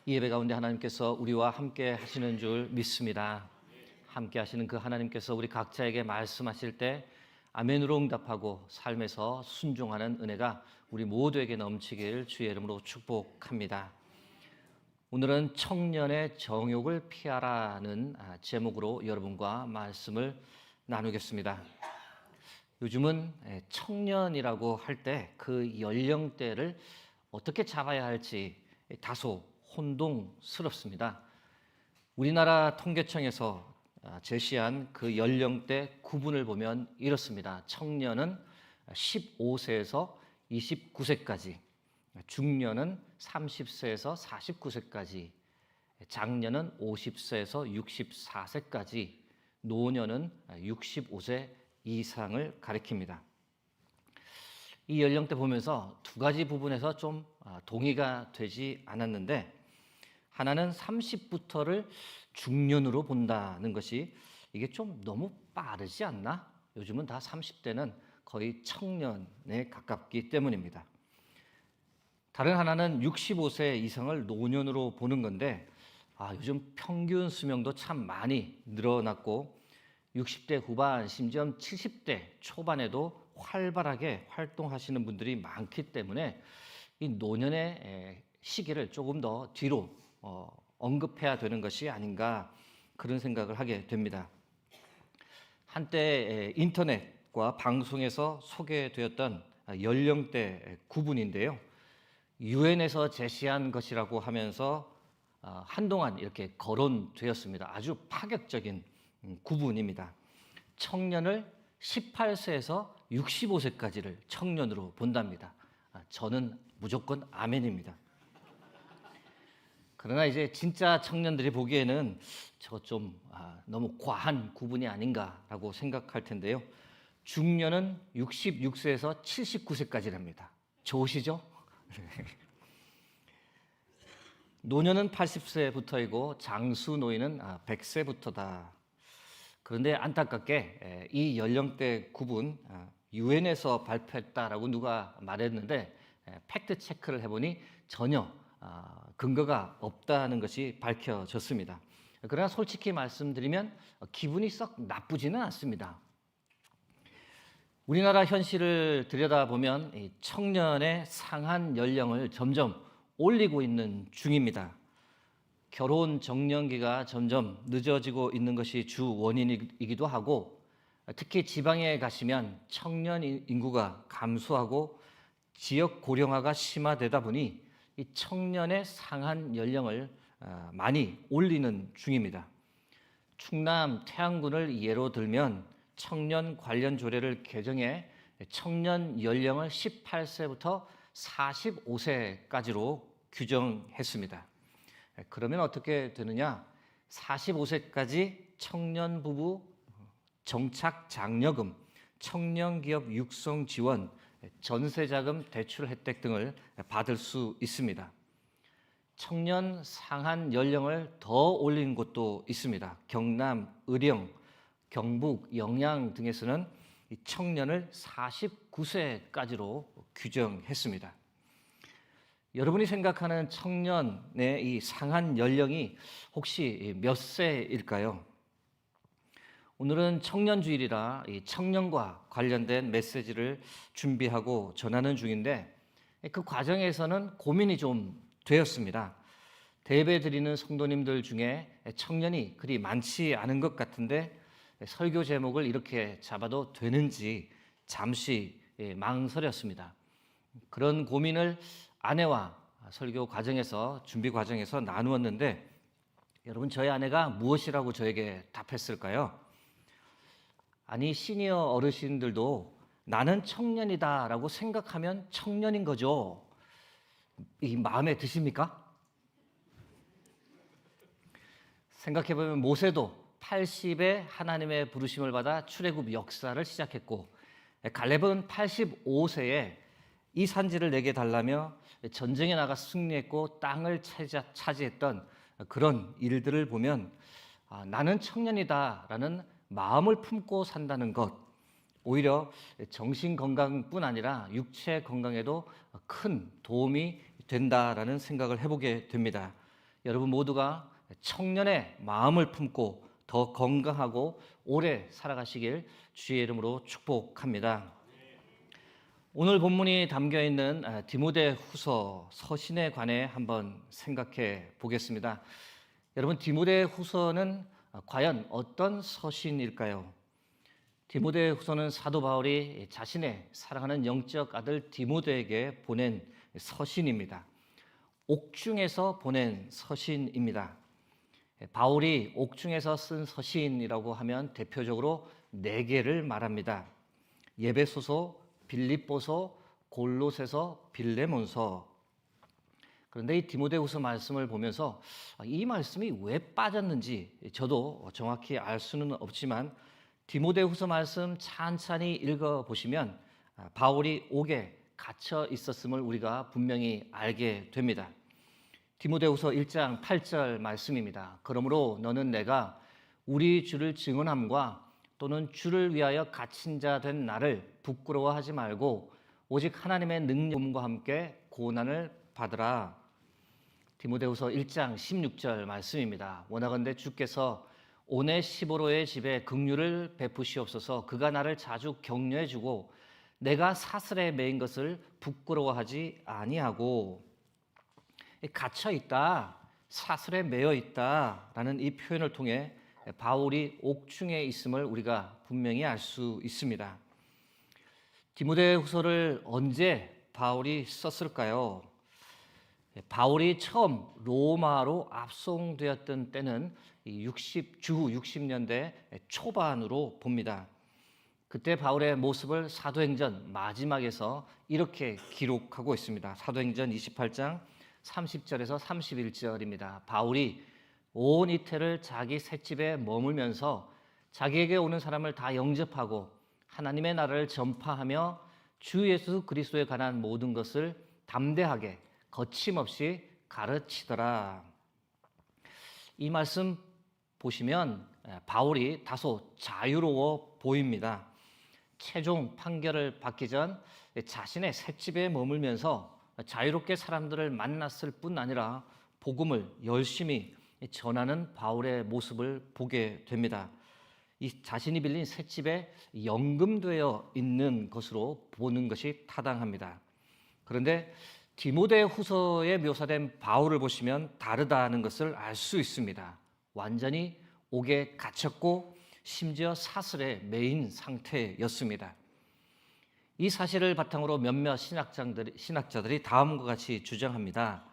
이 예배 가운데 하나님께서 우리와 함께 하시는 줄 믿습니다. 함께 하시는 그 하나님께서 우리 각자에게 말씀하실 때 아멘으로 응답하고 삶에서 순종하는 은혜가 우리 모두에게 넘치길 주의 이름으로 축복합니다. 오늘은 청년의 정욕을 피하라는 제목으로 여러분과 말씀을 나누겠습니다. 요즘은 청년이라고 할 때 그 연령대를 어떻게 잡아야 할지 다소 혼동스럽습니다. 우리나라 통계청에서 제시한 그 연령대 구분을 보면 이렇습니다. 청년은 15세에서 29세까지, 중년은 30세에서 49세까지, 장년은 50세에서 64세까지, 노년은 65세 이상을 가리킵니다. 이 연령대 보면서 두 가지 부분에서 좀 동의가 되지 않았는데, 하나는 30부터를 중년으로 본다는 것이 이게 좀 너무 빠르지 않나? 요즘은 다 30대는 거의 청년에 가깝기 때문입니다. 다른 하나는 65세 이상을 노년으로 보는 건데, 요즘 평균 수명도 참 많이 늘어났고 60대 후반, 심지어 70대 초반에도 활발하게 활동하시는 분들이 많기 때문에 이 노년의 시기를 조금 더 뒤로 언급해야 되는 것이 아닌가, 그런 생각을 하게 됩니다. 한때 인터넷과 방송에서 소개되었던 연령대 구분인데요. 유엔에서 제시한 것이라고 하면서 한동안 이렇게 거론되었습니다. 아주 파격적인 구분입니다. 청년을 18세에서 65세까지를 청년으로 본답니다. 저는 무조건 아멘입니다. 그러나 이제 진짜 청년들이 보기에는 저거 좀 너무 과한 구분이 아닌가라고 생각할 텐데요. 중년은 66세에서 79세까지랍니다. 좋으시죠? 노년은 80세부터이고 장수 노인은 100세부터다. 그런데 안타깝게 이 연령대 구분 유엔에서 발표했다라고 누가 말했는데 팩트 체크를 해보니 전혀 근거가 없다는 것이 밝혀졌습니다. 그러나 솔직히 말씀드리면 기분이 썩 나쁘지는 않습니다. 우리나라 현실을 들여다보면 이 청년의 상한 연령을 점점 올리고 있는 중입니다. 결혼 정년기가 점점 늦어지고 있는 것이 주 원인이기도 하고, 특히 지방에 가시면 청년 인구가 감소하고 지역 고령화가 심화되다 보니 이 청년의 상한 연령을 많이 올리는 중입니다. 충남 태안군을 예로 들면 청년 관련 조례를 개정해 청년 연령을 18세부터 45세까지로 규정했습니다. 그러면 어떻게 되느냐? 45세까지 청년 부부 정착 장려금, 청년 기업 육성 지원, 전세자금 대출 혜택 등을 받을 수 있습니다. 청년 상한 연령을 더 올린 곳도 있습니다. 경남, 의령, 경북, 영양 등에서는 이 청년을 49세까지로 규정했습니다. 여러분이 생각하는 청년의 이 상한 연령이 혹시 몇 세일까요? 오늘은 청년주일이라 이 청년과 관련된 메시지를 준비하고 전하는 중인데, 그 과정에서는 고민이 좀 되었습니다. 대배 드리는 성도님들 중에 청년이 그리 많지 않은 것 같은데 설교 제목을 이렇게 잡아도 되는지 잠시 망설였습니다. 그런 고민을 아내와 설교 과정에서, 준비 과정에서 나누었는데, 여러분, 저희 아내가 무엇이라고 저에게 답했을까요? 아니, 시니어 어르신들도 나는 청년이다라고 생각하면 청년인 거죠. 이 마음에 드십니까? 생각해보면 모세도 80에 하나님의 부르심을 받아 출애굽 역사를 시작했고, 갈렙은 85세에 이 산지를 내게 달라며 전쟁에 나가 승리했고 땅을 차지했던 그런 일들을 보면 나는 청년이다라는 마음을 품고 산다는 것, 오히려 정신 건강뿐 아니라 육체 건강에도 큰 도움이 된다라는 생각을 해보게 됩니다. 여러분 모두가 청년의 마음을 품고 더 건강하고 오래 살아가시길 주의 이름으로 축복합니다. 오늘 본문이 담겨 있는 디모데후서 서신에 관해 한번 생각해 보겠습니다. 여러분, 디모데후서는 과연 어떤 서신일까요? 디모데후서는 사도 바울이 자신의 사랑하는 영적 아들 디모데에게 보낸 서신입니다. 옥중에서 보낸 서신입니다. 바울이 옥중에서 쓴 서신이라고 하면 대표적으로 4개를 말합니다. 예배소서, 빌립보서, 골로새서, 빌레몬서. 그런데 이 디모데후서 말씀을 보면서 이 말씀이 왜 빠졌는지 저도 정확히 알 수는 없지만 디모데후서 말씀 찬찬히 읽어보시면 바울이 옥에 갇혀 있었음을 우리가 분명히 알게 됩니다. 디모데후서 1장 8절 말씀입니다. 그러므로 너는 내가 우리 주를 증언함과 또는 주를 위하여 갇힌 자 된 나를 부끄러워하지 말고 오직 하나님의 능력과 함께 고난을 받으라. 디모데후서 1장 16절 말씀입니다. 원하건대 주께서 오네시보로의 집에 긍휼을 베푸시옵소서. 그가 나를 자주 격려해 주고 내가 사슬에 매인 것을 부끄러워하지 아니하고. 갇혀 있다, 사슬에 매여 있다라는 이 표현을 통해 바울이 옥중에 있음을 우리가 분명히 알 수 있습니다. 디모데후서를 언제 바울이 썼을까요? 바울이 처음 로마로 압송되었던 때는 주후 60년대 초반으로 봅니다. 그때 바울의 모습을 사도행전 마지막에서 이렇게 기록하고 있습니다. 사도행전 28장 30절에서 31절입니다. 바울이 온 이태를 자기 셋집에 머물면서 자기에게 오는 사람을 다 영접하고 하나님의 나라를 전파하며 주 예수 그리스도에 관한 모든 것을 담대하게 거침없이 가르치더라. 이 말씀 보시면 바울이 다소 자유로워 보입니다. 최종 판결을 받기 전 자신의 셋집에 머물면서 자유롭게 사람들을 만났을 뿐 아니라 복음을 열심히 전하는 바울의 모습을 보게 됩니다. 이 자신이 빌린 셋집에 연금되어 있는 것으로 보는 것이 타당합니다. 그런데 디모데후서에 묘사된 바울을 보시면 다르다는 것을 알 수 있습니다. 완전히 옥에 갇혔고 심지어 사슬에 매인 상태였습니다. 이 사실을 바탕으로 몇몇 신학자들이 다음과 같이 주장합니다.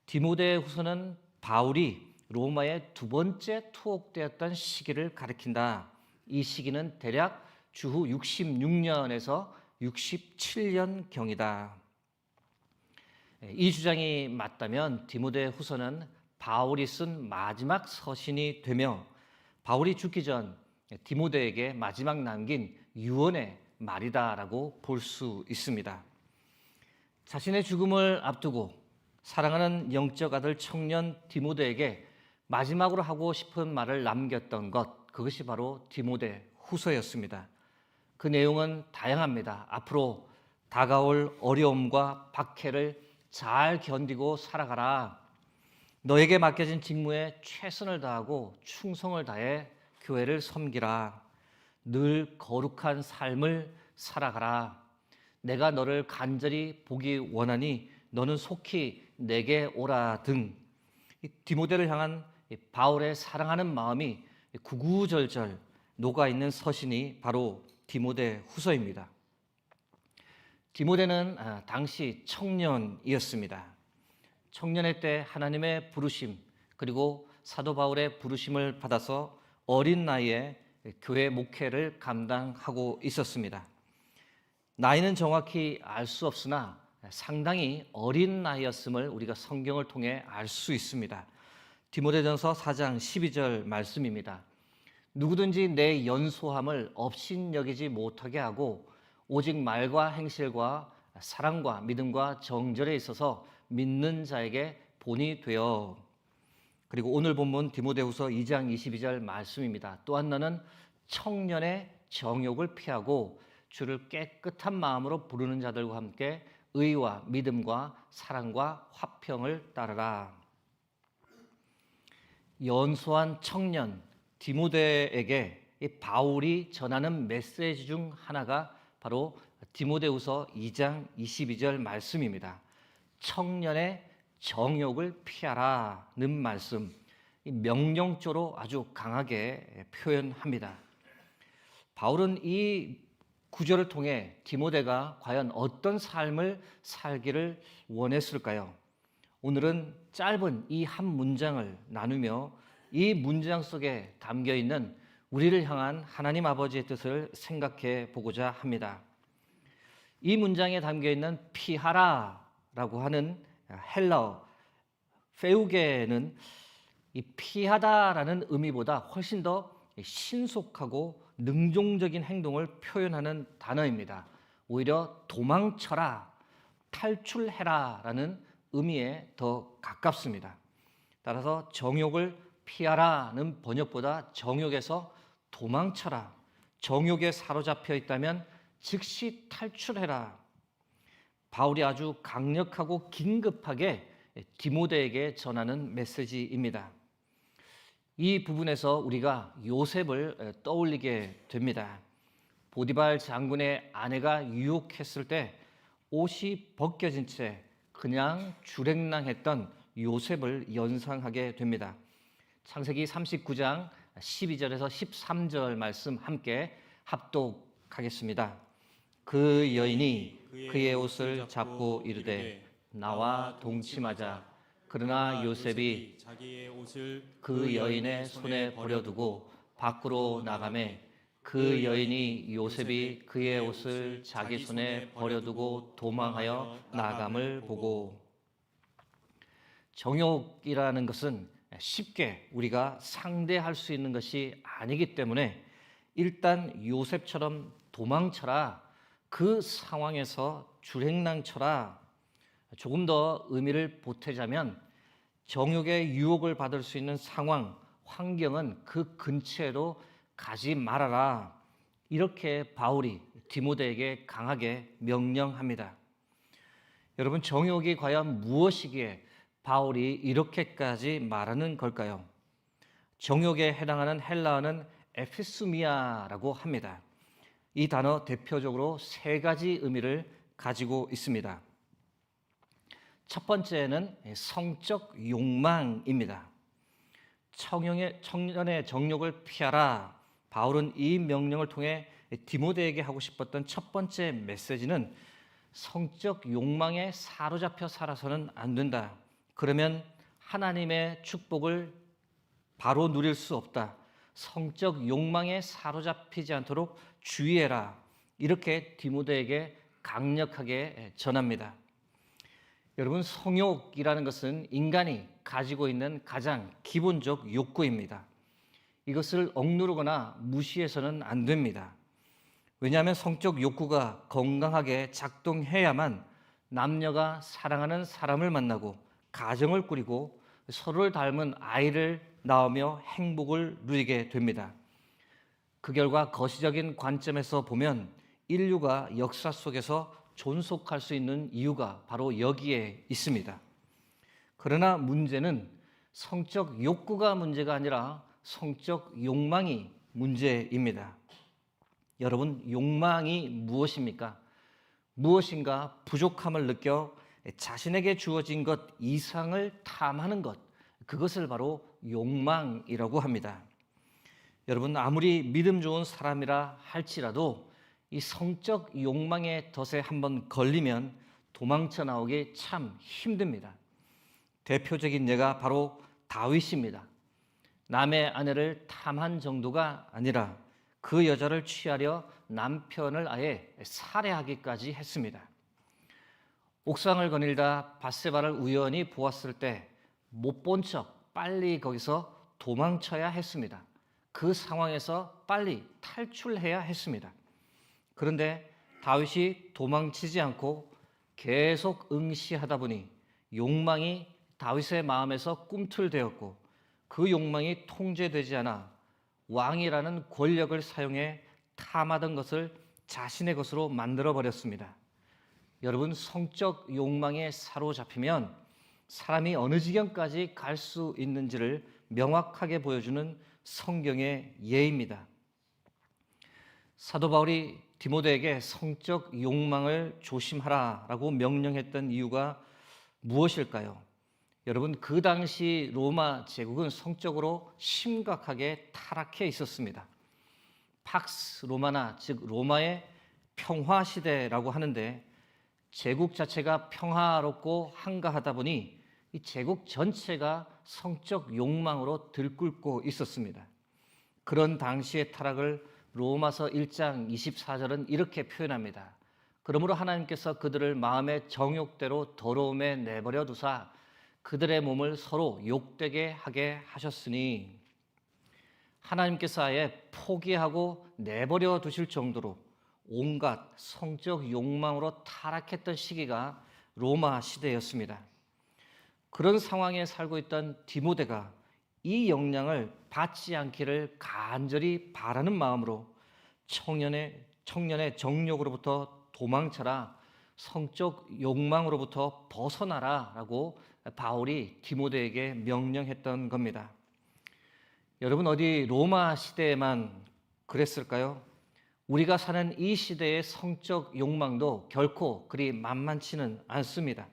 디모데후서는 바울이 로마에 2번째 투옥되었던 시기를 가리킨다. 이 시기는 대략 주후 66년에서 67년경이다. 이 주장이 맞다면 디모데후서는 바울이 쓴 마지막 서신이 되며 바울이 죽기 전 디모데에게 마지막 남긴 유언의 말이다라고 볼 수 있습니다. 자신의 죽음을 앞두고 사랑하는 영적 아들 청년 디모데에게 마지막으로 하고 싶은 말을 남겼던 그것이 바로 디모데후서였습니다. 그 내용은 다양합니다. 앞으로 다가올 어려움과 박해를 잘 견디고 살아가라. 너에게 맡겨진 직무에 최선을 다하고 충성을 다해 교회를 섬기라. 늘 거룩한 삶을 살아가라. 내가 너를 간절히 보기 원하니 너는 속히 내게 오라 등 디모데를 향한 바울의 사랑하는 마음이 구구절절 녹아있는 서신이 바로 디모데후서입니다. 디모데는 당시 청년이었습니다. 청년의 때 하나님의 부르심 그리고 사도 바울의 부르심을 받아서 어린 나이에 교회 목회를 감당하고 있었습니다. 나이는 정확히 알 수 없으나 상당히 어린 나이였음을 우리가 성경을 통해 알 수 있습니다. 디모데전서 4장 12절 말씀입니다. 누구든지 내 연소함을 업신여기지 못하게 하고 오직 말과 행실과 사랑과 믿음과 정절에 있어서 믿는 자에게 본이 되어. 그리고 오늘 본문 디모데후서 2장 22절 말씀입니다. 또한 너는 청년의 정욕을 피하고 주를 깨끗한 마음으로 부르는 자들과 함께 의와 믿음과 사랑과 화평을 따르라. 연소한 청년 디모데에게 이 바울이 전하는 메시지 중 하나가 바로 디모데후서 2장 22절 말씀입니다. 청년의 정욕을 피하라는 말씀, 이 명령조로 아주 강하게 표현합니다. 바울은 이 구절을 통해 디모데가 과연 어떤 삶을 살기를 원했을까요? 오늘은 짧은 이 한 문장을 나누며 이 문장 속에 담겨 있는 우리를 향한 하나님 아버지의 뜻을 생각해 보고자 합니다. 이 문장에 담겨 있는 피하라라고 하는 헬라어 페우게는 이 피하다라는 의미보다 훨씬 더 신속하고 능동적인 행동을 표현하는 단어입니다. 오히려 도망쳐라, 탈출해라라는 의미에 더 가깝습니다. 따라서 정욕을 피하라는 번역보다 정욕에서 도망쳐라, 정욕에 사로잡혀 있다면 즉시 탈출해라. 바울이 아주 강력하고 긴급하게 디모데에게 전하는 메시지입니다. 이 부분에서 우리가 요셉을 떠올리게 됩니다. 보디발 장군의 아내가 유혹했을 때 옷이 벗겨진 채 그냥 주랭랑했던 요셉을 연상하게 됩니다. 창세기 39장 12절에서 13절 말씀 함께 합독하겠습니다. 그 여인이 그의 옷을 잡고 이르되 나와 동침하자. 그러나 요셉이 자기의 옷을 그 여인의 손에 버려두고 밖으로 나가매 그 여인이 요셉이 그의 옷을 자기 손에 버려두고 도망하여 나감을 보고. 정욕이라는 것은 쉽게 우리가 상대할 수 있는 것이 아니기 때문에 일단 요셉처럼 도망쳐라, 그 상황에서 주행랑쳐라. 조금 더 의미를 보태자면 정욕의 유혹을 받을 수 있는 상황, 환경은 그 근처에도 가지 말아라. 이렇게 바울이 디모데에게 강하게 명령합니다. 여러분, 정욕이 과연 무엇이기에 바울이 이렇게까지 말하는 걸까요? 정욕에 해당하는 헬라어는 에피스미아라고 합니다. 이 단어 대표적으로 세 가지 의미를 가지고 있습니다. 첫 번째는 성적 욕망입니다. 청년의 정욕을 피하라. 바울은 이 명령을 통해 디모데에게 하고 싶었던 첫 번째 메시지는 성적 욕망에 사로잡혀 살아서는 안 된다. 그러면 하나님의 축복을 바로 누릴 수 없다. 성적 욕망에 사로잡히지 않도록 주의해라. 이렇게 디모데에게 강력하게 전합니다. 여러분, 성욕이라는 것은 인간이 가지고 있는 가장 기본적 욕구입니다. 이것을 억누르거나 무시해서는 안 됩니다. 왜냐하면 성적 욕구가 건강하게 작동해야만 남녀가 사랑하는 사람을 만나고 가정을 꾸리고 서로를 닮은 아이를 낳으며 행복을 누리게 됩니다. 그 결과 거시적인 관점에서 보면 인류가 역사 속에서 존속할 수 있는 이유가 바로 여기에 있습니다. 그러나 문제는 성적 욕구가 문제가 아니라 성적 욕망이 문제입니다. 여러분, 욕망이 무엇입니까? 무엇인가 부족함을 느껴 자신에게 주어진 것 이상을 탐하는 것, 그것을 바로 욕망이라고 합니다. 여러분, 아무리 믿음 좋은 사람이라 할지라도 이 성적 욕망의 덫에 한번 걸리면 도망쳐 나오기 참 힘듭니다. 대표적인 예가 바로 다윗입니다. 남의 아내를 탐한 정도가 아니라 그 여자를 취하려 남편을 아예 살해하기까지 했습니다. 옥상을 거닐다 밧세바를 우연히 보았을 때 못 본 척 빨리 거기서 도망쳐야 했습니다. 그 상황에서 빨리 탈출해야 했습니다. 그런데 다윗이 도망치지 않고 계속 응시하다 보니 욕망이 다윗의 마음에서 꿈틀대었고 그 욕망이 통제되지 않아 왕이라는 권력을 사용해 탐하던 것을 자신의 것으로 만들어 버렸습니다. 여러분, 성적 욕망에 사로잡히면 사람이 어느 지경까지 갈 수 있는지를 명확하게 보여주는 성경의 예입니다. 사도 바울이 디모데에게 성적 욕망을 조심하라라고 명령했던 이유가 무엇일까요? 여러분, 그 당시 로마 제국은 성적으로 심각하게 타락해 있었습니다. 팍스 로마나, 즉 로마의 평화 시대라고 하는데, 제국 자체가 평화롭고 한가하다 보니 이 제국 전체가 성적 욕망으로 들끓고 있었습니다. 그런 당시의 타락을 로마서 1장 24절은 이렇게 표현합니다. 그러므로 하나님께서 그들을 마음의 정욕대로 더러움에 내버려 두사 그들의 몸을 서로 욕되게 하게 하셨으니, 하나님께서 아예 포기하고 내버려 두실 정도로 온갖 성적 욕망으로 타락했던 시기가 로마 시대였습니다. 그런 상황에 살고 있던 디모데가 이 영향을 받지 않기를 간절히 바라는 마음으로 청년의 정욕으로부터 도망쳐라, 성적 욕망으로부터 벗어나라 라고 바울이 디모데에게 명령했던 겁니다. 여러분, 어디 로마 시대에만 그랬을까요? 우리가 사는 이 시대의 성적 욕망도 결코 그리 만만치는 않습니다.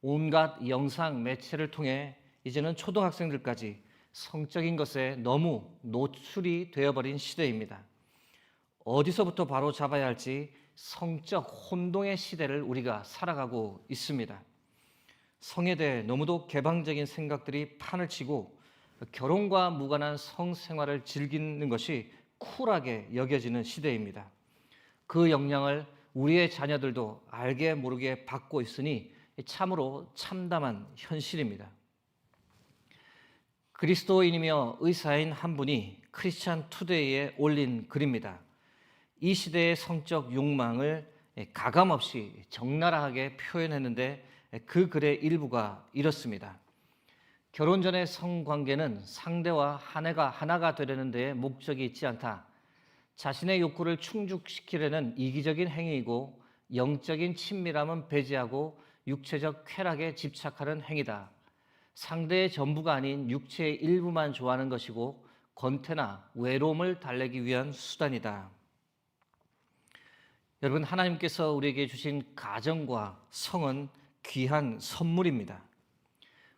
온갖 영상 매체를 통해 이제는 초등학생들까지 성적인 것에 너무 노출이 되어버린 시대입니다. 어디서부터 바로 잡아야 할지 성적 혼동의 시대를 우리가 살아가고 있습니다. 성에 대해 너무도 개방적인 생각들이 판을 치고 결혼과 무관한 성생활을 즐기는 것이 쿨하게 여겨지는 시대입니다. 그 영향을 우리의 자녀들도 알게 모르게 받고 있으니 참으로 참담한 현실입니다. 그리스도인이며 의사인 한 분이 크리스찬 투데이에 올린 글입니다. 이 시대의 성적 욕망을 가감없이 적나라하게 표현했는데, 그 글의 일부가 이렇습니다. 결혼 전의 성관계는 상대와 하나가 되려는 데에 목적이 있지 않다. 자신의 욕구를 충족시키려는 이기적인 행위이고, 영적인 친밀함은 배제하고 육체적 쾌락에 집착하는 행위다. 상대의 전부가 아닌 육체의 일부만 좋아하는 것이고 권태나 외로움을 달래기 위한 수단이다. 여러분, 하나님께서 우리에게 주신 가정과 성은 귀한 선물입니다.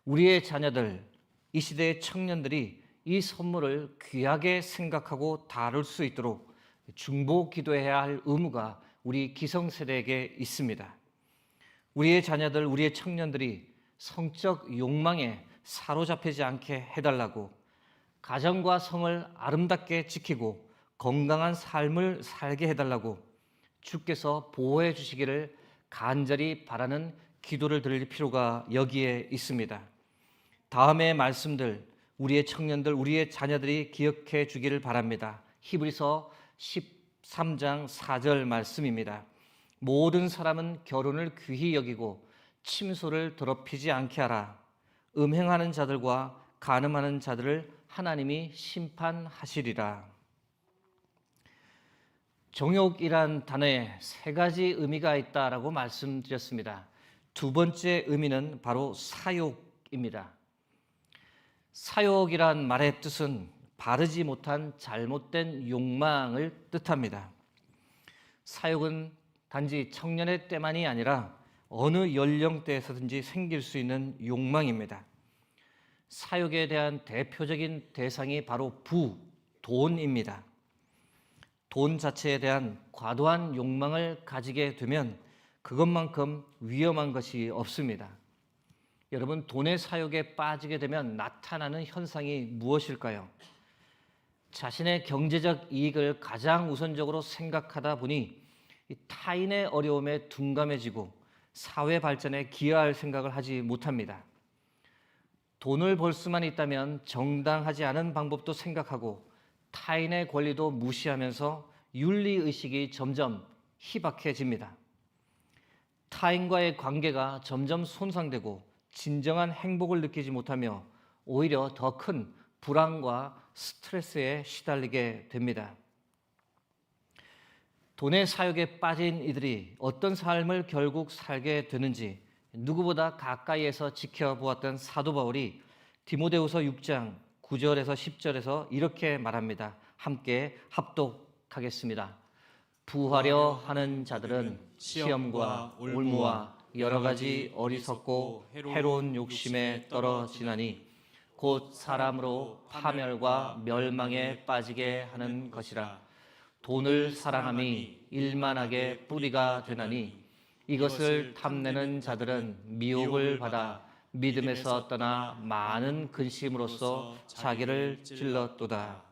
우리의 자녀들, 이 시대의 청년들이 이 선물을 귀하게 생각하고 다룰 수 있도록 중보 기도해야 할 의무가 우리 기성세대에게 있습니다. 우리의 자녀들, 우리의 청년들이 성적 욕망에 사로잡히지 않게 해달라고, 가정과 성을 아름답게 지키고 건강한 삶을 살게 해달라고 주께서 보호해 주시기를 간절히 바라는 기도를 드릴 필요가 여기에 있습니다. 다음의 말씀들 우리의 청년들, 우리의 자녀들이 기억해 주기를 바랍니다. 히브리서 13장 4절 말씀입니다. 모든 사람은 결혼을 귀히 여기고 침소를 더럽히지 않게 하라. 음행하는 자들과 간음하는 자들을 하나님이 심판하시리라. 정욕이란 단어에 세 가지 의미가 있다라고 말씀드렸습니다. 두 번째 의미는 바로 사욕입니다. 사욕이란 말의 뜻은 바르지 못한 잘못된 욕망을 뜻합니다. 사욕은 단지 청년의 때만이 아니라 어느 연령대에서든지 생길 수 있는 욕망입니다. 사욕에 대한 대표적인 대상이 바로 돈입니다. 돈 자체에 대한 과도한 욕망을 가지게 되면 그것만큼 위험한 것이 없습니다. 여러분, 돈의 사욕에 빠지게 되면 나타나는 현상이 무엇일까요? 자신의 경제적 이익을 가장 우선적으로 생각하다 보니 타인의 어려움에 둔감해지고 사회 발전에 기여할 생각을 하지 못합니다. 돈을 벌 수만 있다면 정당하지 않은 방법도 생각하고 타인의 권리도 무시하면서 윤리의식이 점점 희박해집니다. 타인과의 관계가 점점 손상되고 진정한 행복을 느끼지 못하며 오히려 더 큰 불안과 스트레스에 시달리게 됩니다. 돈의 사욕에 빠진 이들이 어떤 삶을 결국 살게 되는지 누구보다 가까이에서 지켜보았던 사도 바울이 디모데후서 6장 9절에서 10절에서 이렇게 말합니다. 함께 합독하겠습니다. 부하려 하는 자들은 시험과 올무와 여러 가지 어리석고 해로운 욕심에 떨어지나니 곧 사람으로 파멸과 멸망에 빠지게 하는 것이라. 돈을 사랑함이 일만하게 뿌리가 되나니 이것을 탐내는 자들은 미혹을 받아 믿음에서 떠나 많은 근심으로써 자기를 찔렀도다.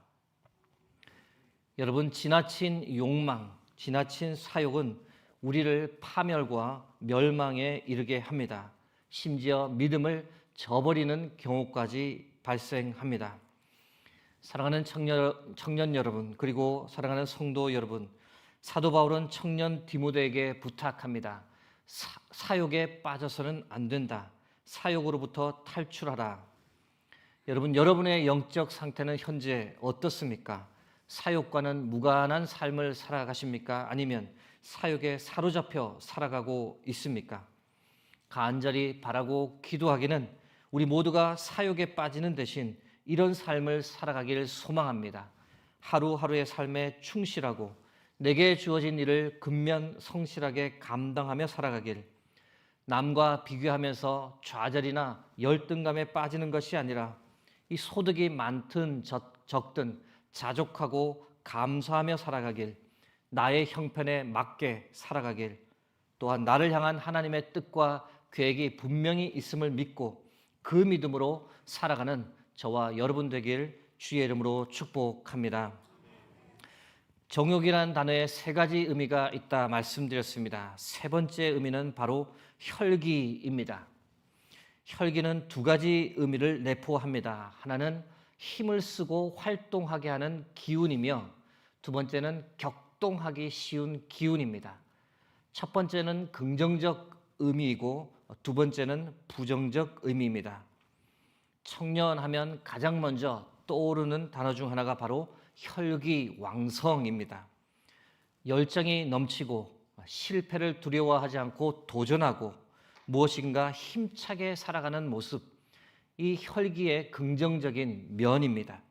여러분, 지나친 욕망, 지나친 사욕은 우리를 파멸과 멸망에 이르게 합니다. 심지어 믿음을 저버리는 경우까지 발생합니다. 사랑하는 청년 여러분, 그리고 사랑하는 성도 여러분, 사도 바울은 청년 디모데에게 부탁합니다. 사욕에 빠져서는 안 된다. 사욕으로부터 탈출하라. 여러분, 여러분의 영적 상태는 현재 어떻습니까? 사욕과는 무관한 삶을 살아가십니까? 아니면 사욕에 사로잡혀 살아가고 있습니까? 간절히 바라고 기도하기는 우리 모두가 사욕에 빠지는 대신 이런 삶을 살아가길 소망합니다. 하루하루의 삶에 충실하고 내게 주어진 일을 근면 성실하게 감당하며 살아가길, 남과 비교하면서 좌절이나 열등감에 빠지는 것이 아니라 이 소득이 많든 적든 자족하고 감사하며 살아가길, 나의 형편에 맞게 살아가길, 또한 나를 향한 하나님의 뜻과 계획이 분명히 있음을 믿고 그 믿음으로 살아가는 저와 여러분 되길 주의 이름으로 축복합니다. 정욕이라는 단어에 세 가지 의미가 있다 말씀드렸습니다. 세 번째 의미는 바로 혈기입니다. 혈기는 두 가지 의미를 내포합니다. 하나는 힘을 쓰고 활동하게 하는 기운이며 두 번째는 격동하기 쉬운 기운입니다. 첫 번째는 긍정적 의미이고 두 번째는 부정적 의미입니다. 청년하면 가장 먼저 떠오르는 단어 중 하나가 바로 혈기왕성입니다. 열정이 넘치고 실패를 두려워하지 않고 도전하고 무엇인가 힘차게 살아가는 모습, 이 혈기의 긍정적인 면입니다.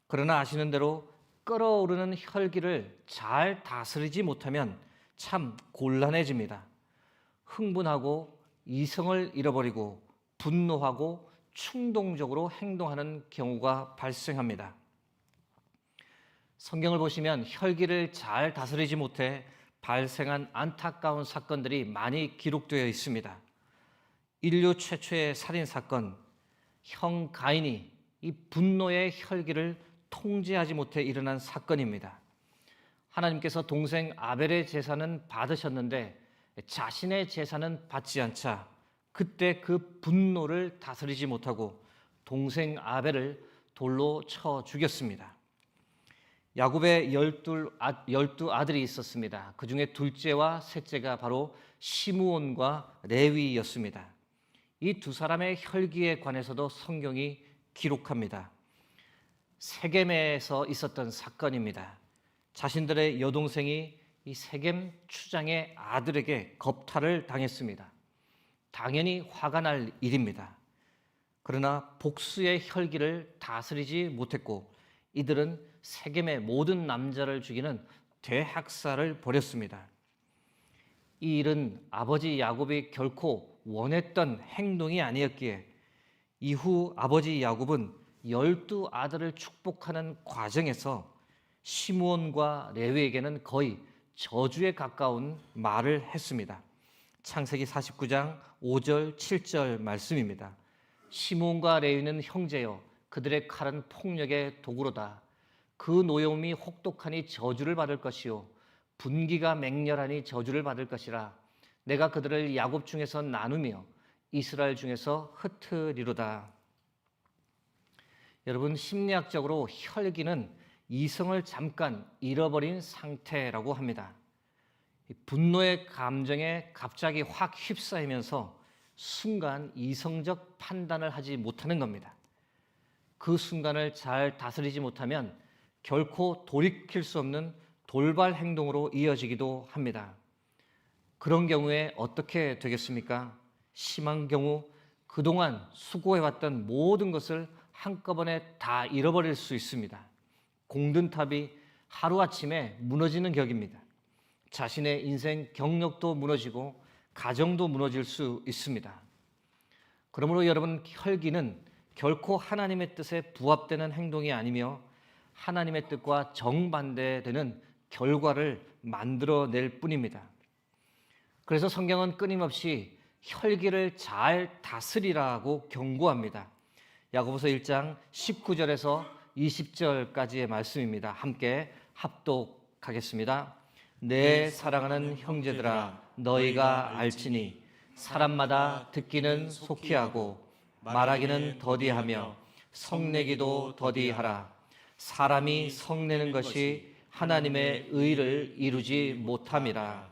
그러나 아시는 대로 끓어오르는 혈기를 잘 다스리지 못하면 참 곤란해집니다. 흥분하고 이성을 잃어버리고 분노하고 충동적으로 행동하는 경우가 발생합니다. 성경을 보시면 혈기를 잘 다스리지 못해 발생한 안타까운 사건들이 많이 기록되어 있습니다. 인류 최초의 살인사건, 형 가인이 이 분노의 혈기를 통제하지 못해 일어난 사건입니다. 하나님께서 동생 아벨의 제사는 받으셨는데 자신의 제사는 받지 않자 그때 그 분노를 다스리지 못하고 동생 아벨을 돌로 쳐 죽였습니다. 야곱의 12 아들이 있었습니다. 그 중에 둘째와 셋째가 바로 시므온과 레위였습니다. 이 두 사람의 혈기에 관해서도 성경이 기록합니다. 세겜에서 있었던 사건입니다. 자신들의 여동생이 이 세겜 추장의 아들에게 겁탈을 당했습니다. 당연히 화가 날 일입니다. 그러나 복수의 혈기를 다스리지 못했고 이들은 세겜의 모든 남자를 죽이는 대학살을 벌였습니다. 이 일은 아버지 야곱이 결코 원했던 행동이 아니었기에 이후 아버지 야곱은 12 아들을 축복하는 과정에서 시므온과 레위에게는 거의 저주에 가까운 말을 했습니다. 창세기 49장 5절 7절 말씀입니다. 시므온과 레위는 형제여 그들의 칼은 폭력의 도구로다. 그 노여움이 혹독하니 저주를 받을 것이요 분기가 맹렬하니 저주를 받을 것이라. 내가 그들을 야곱 중에서 나누며 이스라엘 중에서 흩으리로다. 여러분, 심리학적으로 혈기는 이성을 잠깐 잃어버린 상태라고 합니다. 분노의 감정에 갑자기 확 휩싸이면서 순간 이성적 판단을 하지 못하는 겁니다. 그 순간을 잘 다스리지 못하면 결코 돌이킬 수 없는 돌발 행동으로 이어지기도 합니다. 그런 경우에 어떻게 되겠습니까? 심한 경우 그동안 수고해왔던 모든 것을 한꺼번에 다 잃어버릴 수 있습니다. 공든탑이 하루아침에 무너지는 격입니다. 자신의 인생 경력도 무너지고 가정도 무너질 수 있습니다. 그러므로 여러분, 혈기는 결코 하나님의 뜻에 부합되는 행동이 아니며 하나님의 뜻과 정반대되는 결과를 만들어낼 뿐입니다. 그래서 성경은 끊임없이 혈기를 잘 다스리라고 경고합니다. 야고보서 1장 19절에서 20절까지의 말씀입니다. 함께 합독하겠습니다. 내 사랑하는 형제들아, 너희가 알지니 사람마다 듣기는 속히 하고 말하기는 더디하며 성내기도 더디하라. 사람이 성내는 것이 하나님의 의를 이루지 못함이라.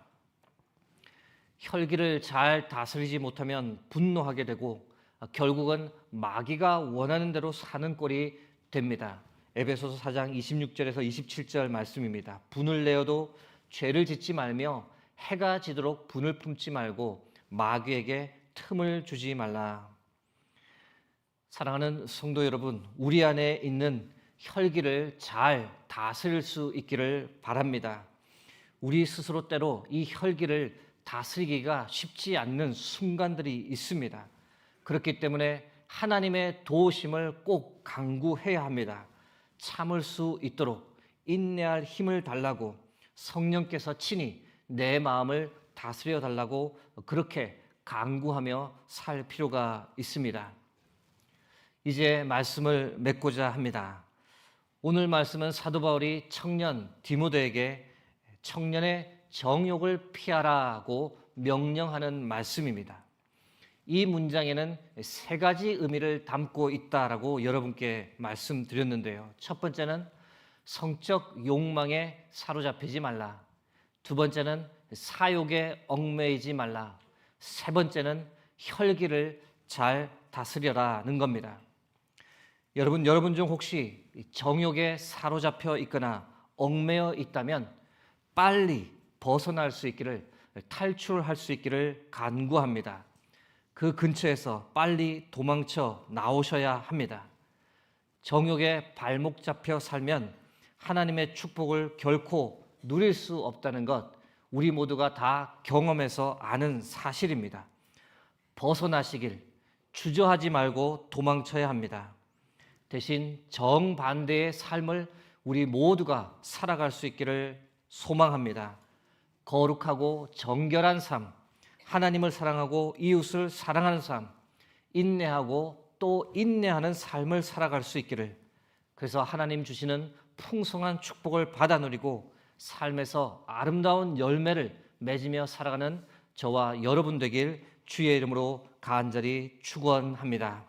혈기를 잘 다스리지 못하면 분노하게 되고 결국은 마귀가 원하는 대로 사는 꼴이 됩니다. 에베소서 4장 26절에서 27절 말씀입니다. 분을 내어도 죄를 짓지 말며 해가 지도록 분을 품지 말고 마귀에게 틈을 주지 말라. 사랑하는 성도 여러분, 우리 안에 있는 혈기를 잘 다스릴 수 있기를 바랍니다. 우리 스스로 때로 이 혈기를 다스리기가 쉽지 않는 순간들이 있습니다. 그렇기 때문에 하나님의 도우심을 꼭 간구해야 합니다. 참을 수 있도록 인내할 힘을 달라고 성령께서 친히 내 마음을 다스려 달라고 그렇게 간구하며 살 필요가 있습니다. 이제 말씀을 맺고자 합니다. 오늘 말씀은 사도 바울이 청년 디모데에게 청년의 정욕을 피하라고 명령하는 말씀입니다. 이 문장에는 세 가지 의미를 담고 있다라고 여러분께 말씀드렸는데요. 첫 번째는 성적 욕망에 사로잡히지 말라. 두 번째는 사욕에 얽매이지 말라. 세 번째는 혈기를 잘 다스려라는 겁니다. 여러분 중 혹시 정욕에 사로잡혀 있거나 얽매여 있다면 빨리 벗어날 수 있기를, 탈출할 수 있기를 간구합니다. 그 근처에서 빨리 도망쳐 나오셔야 합니다. 정욕에 발목 잡혀 살면 하나님의 축복을 결코 누릴 수 없다는 것, 우리 모두가 다 경험해서 아는 사실입니다. 벗어나시길, 주저하지 말고 도망쳐야 합니다. 대신 정반대의 삶을 우리 모두가 살아갈 수 있기를 소망합니다. 거룩하고 정결한 삶, 하나님을 사랑하고 이웃을 사랑하는 삶, 인내하고 또 인내하는 삶을 살아갈 수 있기를, 그래서 하나님 주시는 풍성한 축복을 받아 누리고 삶에서 아름다운 열매를 맺으며 살아가는 저와 여러분 되길 주의 이름으로 간절히 축원합니다.